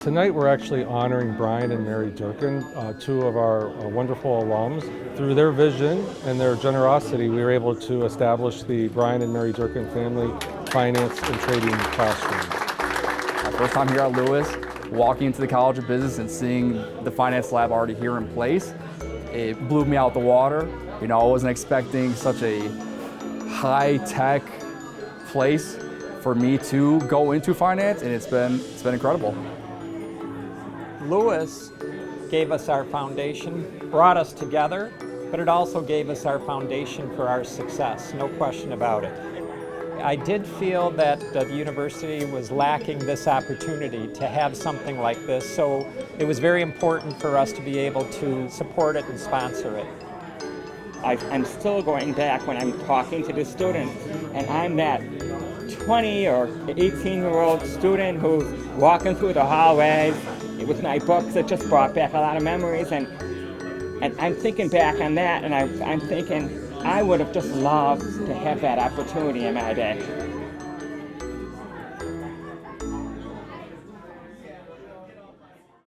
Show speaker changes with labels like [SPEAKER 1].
[SPEAKER 1] Tonight we're actually honoring Bryan and Mary Durkin, two of our wonderful alums. Through their vision and their generosity, we were able to establish the Bryan and Mary Durkin Family Finance and Trading Classroom.
[SPEAKER 2] My first time here at Lewis, walking into the College of Business and seeing the finance lab already here in place, it blew me out the water. You know, I wasn't expecting such a high-tech place for me to go into finance, and it's been incredible.
[SPEAKER 3] Lewis gave us our foundation, brought us together, but it also gave us our foundation for our success, no question about it. I did feel that the university was lacking this opportunity to have something like this, so it was very important for us to be able to support it and sponsor it.
[SPEAKER 4] I'm still going back when I'm talking to the students, and I'm that 20 or 18-year-old student who's walking through the hallways with my books. It just brought back a lot of memories, and I'm thinking back on that, and I'm thinking I would have just loved to have that opportunity in my day.